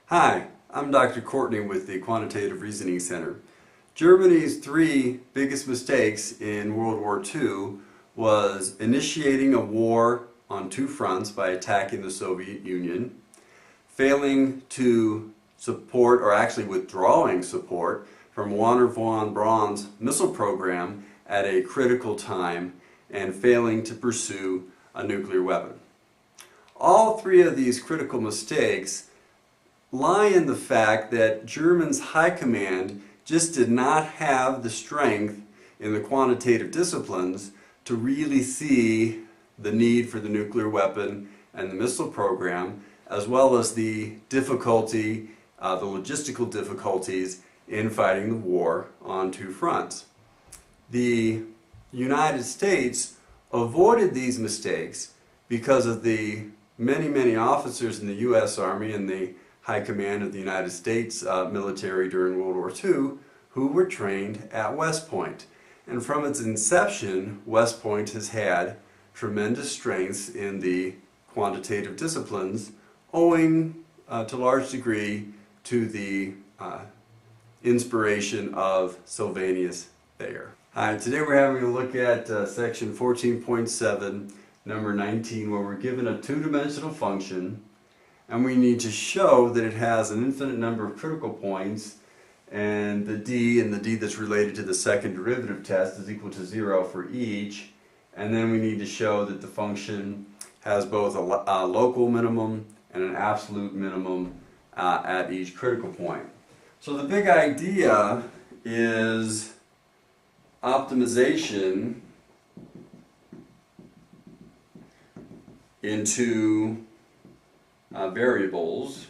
Hi, I'm Dr. Courtney with the Quantitative Reasoning Center. Germany's three biggest mistakes in World War II was initiating a war on two fronts by attacking the Soviet Union, failing to support, or actually withdrawing support, from Wernher von Braun's missile program at a critical time, and failing to pursue a nuclear weapon. All three of these critical mistakes lie in the fact that Germany's high command just did not have the strength in the quantitative disciplines to really see the need for the nuclear weapon and the missile program, as well as the difficulty, the logistical difficulties in fighting the war on two fronts. The United States avoided these mistakes because of the many officers in the U.S. Army and the High Command of the United States military during World War II who were trained at West Point. And from its inception, West Point has had tremendous strengths in the quantitative disciplines, owing to a large degree to the inspiration of Sylvanus Bayer. Hi, today we're having a look at section 14.7, number 19, where we're given a two-dimensional function and we need to show that it has an infinite number of critical points, and the d that's related to the second derivative test is equal to 0 for each, and then we need to show that the function has both a local minimum and an absolute minimum at each critical point. So the big idea is optimization into variables.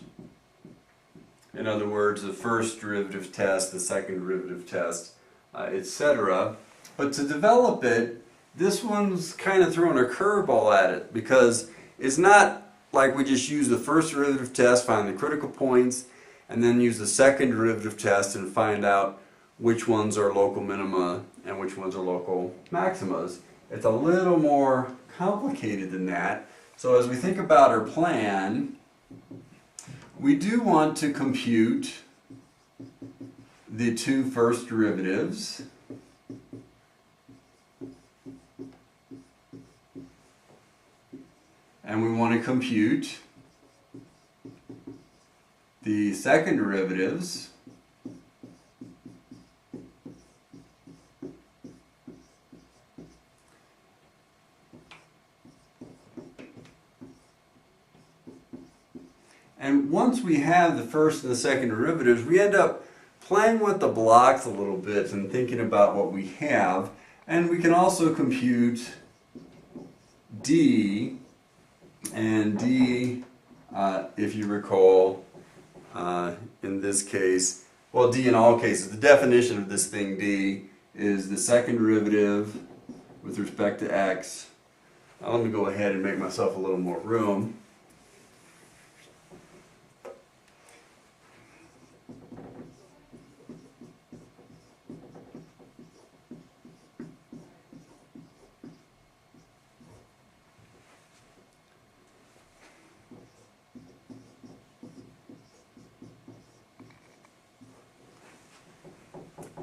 In other words, the first derivative test, the second derivative test, etc. But to develop it, this one's kind of throwing a curveball at it, because it's not like we just use the first derivative test, find the critical points, and then use the second derivative test and find out which ones are local minima and which ones are local maximas. It's a little more complicated than that. So as we think about our plan, we do want to compute the two first derivatives, and we want to compute the second derivatives, and once we have the first and the second derivatives, we end up playing with the blocks a little bit and thinking about what we have. And we can also compute d, and d, if you recall, in this case, well, d in all cases, the definition of this thing d is the second derivative with respect to x. Now let me go ahead and make myself a little more room.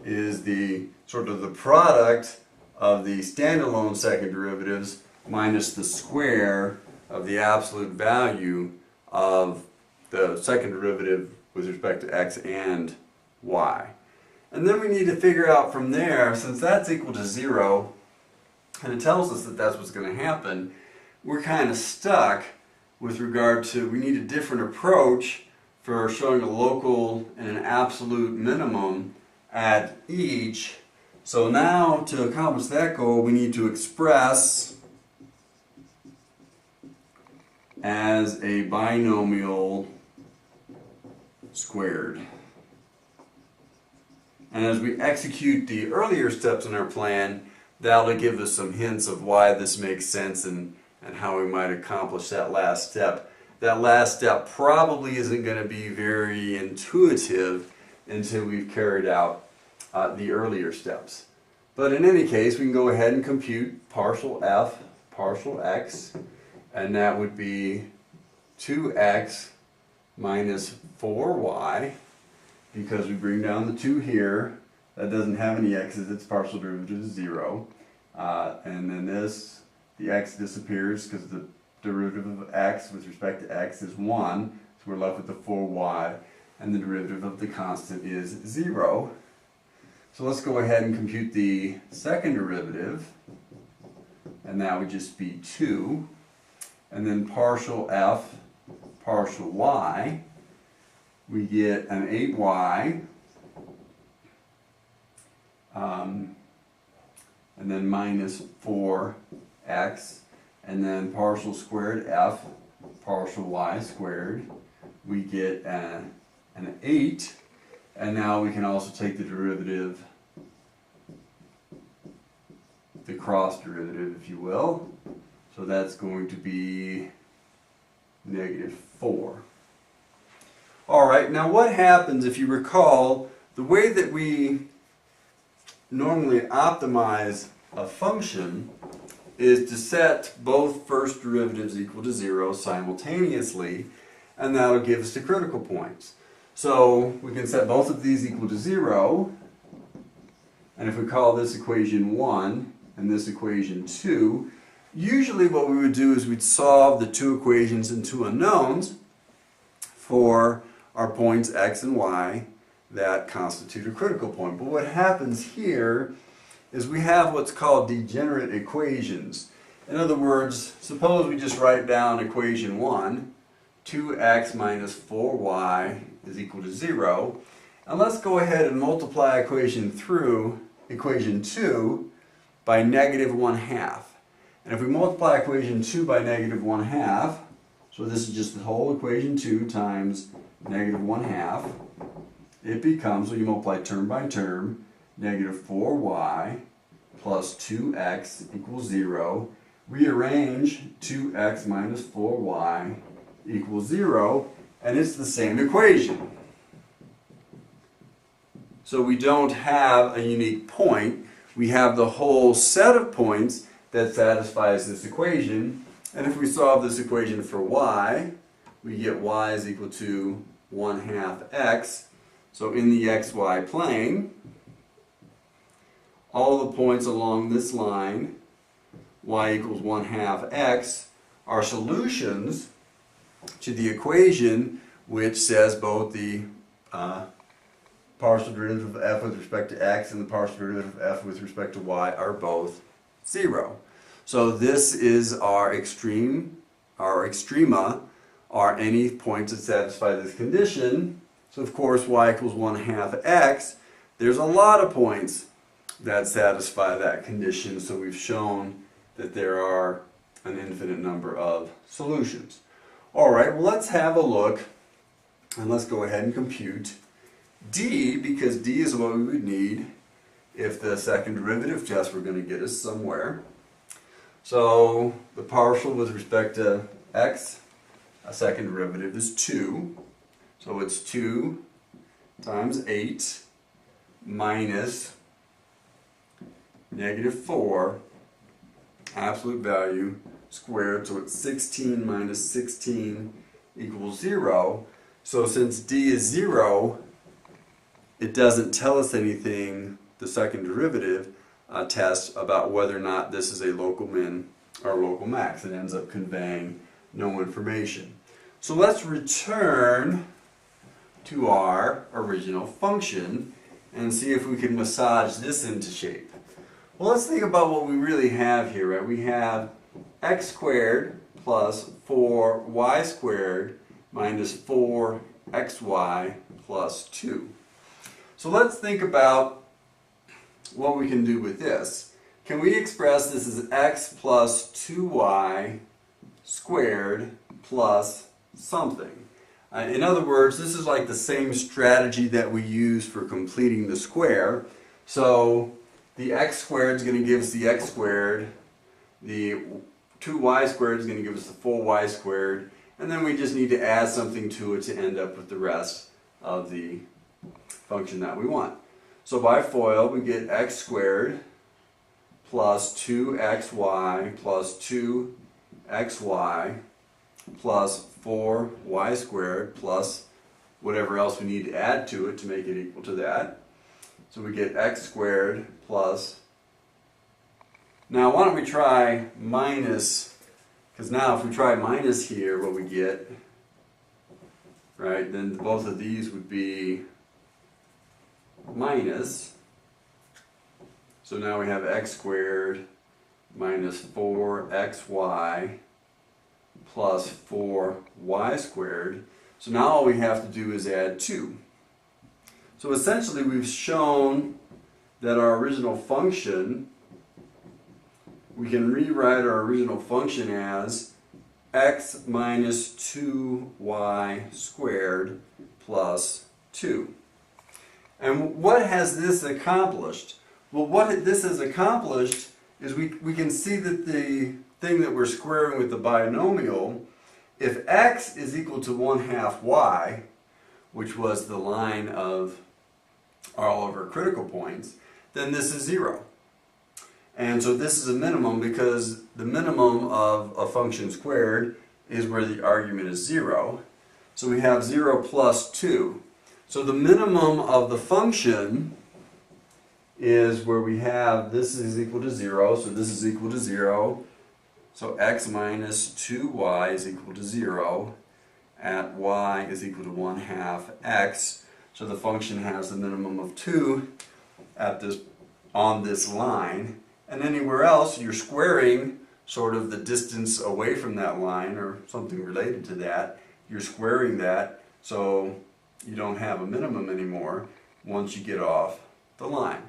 Is the sort of the product of the standalone second derivatives minus the square of the absolute value of the second derivative with respect to x and y. And then we need to figure out from there, since that's equal to 0, and it tells us that that's what's going to happen, we're kind of stuck with regard to, we need a different approach for showing a local and an absolute minimum at each. So now, to accomplish that goal, we need to express as a binomial squared. And as we execute the earlier steps in our plan, that'll give us some hints of why this makes sense and how we might accomplish that last step. That last step probably isn't going to be very intuitive until we've carried out the earlier steps. But in any case, we can go ahead and compute partial f, partial x, and that would be 2x minus 4y, because we bring down the 2 here. That doesn't have any x's, its partial derivative is 0. And then this, the x disappears because the derivative of x with respect to x is 1. So we're left with the 4y, and the derivative of the constant is 0. So let's go ahead and compute the second derivative, and that would just be 2. And then partial f, partial y, we get an 8y, and then minus 4x, and then partial squared f, partial y squared, we get an 8, and now we can also take the derivative, the cross derivative if you will, so that's going to be negative 4. Alright, now what happens if you recall the way that we normally optimize a function is to set both first derivatives equal to 0 simultaneously, and that'll give us the critical points. So we can set both of these equal to 0, and if we call this equation 1 and this equation 2, usually what we would do is we'd solve the two equations and two unknowns for our points x and y that constitute a critical point. But what happens here is we have what's called degenerate equations. In other words, suppose we just write down equation 1, 2x minus 4y is equal to 0. And let's go ahead and multiply equation 2 by negative 1/2. And if we multiply equation 2 by negative 1/2, so this is just the whole equation 2 times negative 1/2, it becomes, so you multiply term by term, negative 4y plus 2x equals 0. Rearrange 2x minus 4y equals 0, and it's the same equation. So we don't have a unique point, we have the whole set of points that satisfies this equation, and if we solve this equation for y, we get y is equal to 1/2 x. So in the xy plane, all the points along this line, y equals 1/2 x, are solutions to the equation which says both the partial derivative of f with respect to x and the partial derivative of f with respect to y are both 0. So this is our extreme, our extrema are any points that satisfy this condition. So of course y equals 1/2 x, there's a lot of points that satisfy that condition, so we've shown that there are an infinite number of solutions. Alright, well let's have a look, and let's go ahead and compute d, because d is what we would need if the second derivative test were going to get us somewhere. So the partial with respect to x, a second derivative is 2. So it's 2 times 8 minus negative 4, absolute value, squared. So it's 16 minus 16 equals 0. So since d is 0, it doesn't tell us anything, the second derivative test, about whether or not this is a local min or local max. It ends up conveying no information. So let's return to our original function and see if we can massage this into shape. Well, let's think about what we really have here, right? We have x squared plus 4y squared minus 4xy plus 2. So let's think about what we can do with this. Can we express this as x plus 2y squared plus something? In other words, this is like the same strategy that we use for completing the square. So the x squared is going to give us the x squared, the 2y squared is going to give us the 4y squared, and then we just need to add something to it to end up with the rest of the function that we want. So by FOIL we get x squared plus 2xy plus 2xy plus 4y squared plus whatever else we need to add to it to make it equal to that. So we get x squared plus, now why don't we try minus, because now if we try minus here, what we get, right, then both of these would be minus. So now we have x squared minus 4xy plus 4y squared. So now all we have to do is add 2. So essentially we've shown that our original function, we can rewrite our original function as x minus 2y squared plus 2. And what has this accomplished? Well, what this has accomplished is we can see that the thing that we're squaring with the binomial, if x is equal to 1/2 y, which was the line of all of our critical points, then this is 0. And so this is a minimum because the minimum of a function squared is where the argument is 0. So we have 0 plus 2. So the minimum of the function is where we have this is equal to 0, so this is equal to 0. So x minus 2y is equal to 0 at y is equal to 1/2 x. So the function has a minimum of 2 at this, on this line. And anywhere else you're squaring sort of the distance away from that line or something related to that. You're squaring that so you don't have a minimum anymore once you get off the line.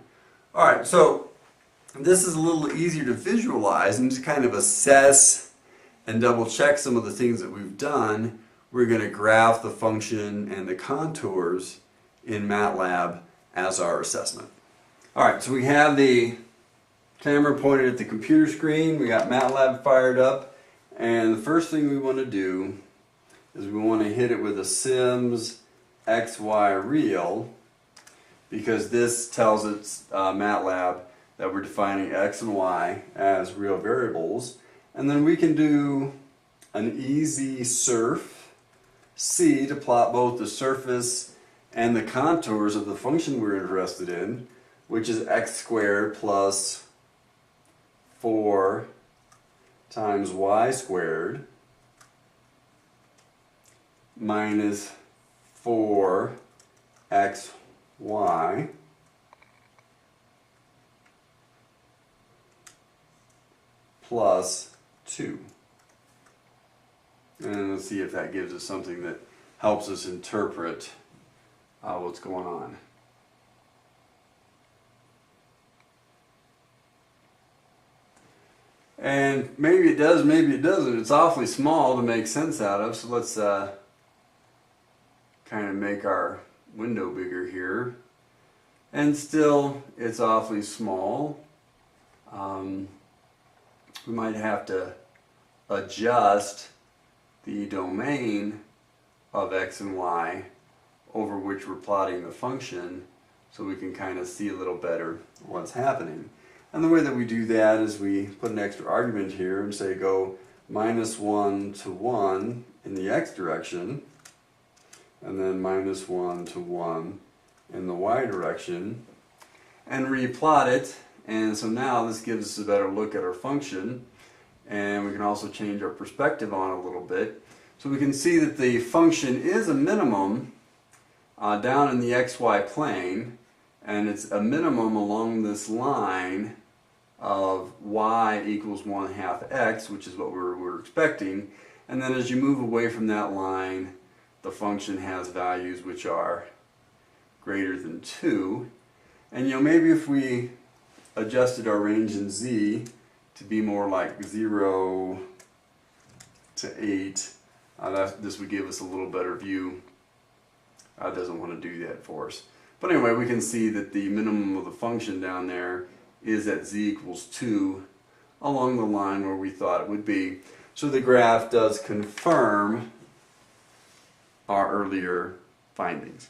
Alright, so this is a little easier to visualize and to kind of assess and double check some of the things that we've done. We're going to graph the function and the contours in MATLAB as our assessment. Alright, so we have the camera pointed at the computer screen, we got MATLAB fired up, and the first thing we want to do is we want to hit it with a Sims XY real, because this tells it, MATLAB, that we're defining x and y as real variables. And then we can do an easy surf C to plot both the surface and the contours of the function we're interested in, which is x squared plus 4 times y squared minus 4xy plus 2. And let's see if that gives us something that helps us interpret what's going on. And maybe it does, maybe it doesn't. It's awfully small to make sense out of, so let's kind of make our window bigger here. And still, it's awfully small. We might have to adjust the domain of x and y over which we're plotting the function so we can kind of see a little better what's happening. And the way that we do that is we put an extra argument here and say go -1 to 1 in the x direction, and then -1 to 1 in the y direction, and replot it. And so now this gives us a better look at our function, and we can also change our perspective on it a little bit. So we can see that the function is a minimum down in the xy plane, and it's a minimum along this line of y equals 1/2 x, which is what we're expecting. And then as you move away from that line, the function has values which are greater than 2. And maybe if we adjusted our range in z to be more like 0 to 8, this would give us a little better view. It doesn't want to do that for us. But anyway, we can see that the minimum of the function down there is at z equals 2 along the line where we thought it would be. So the graph does confirm our earlier findings.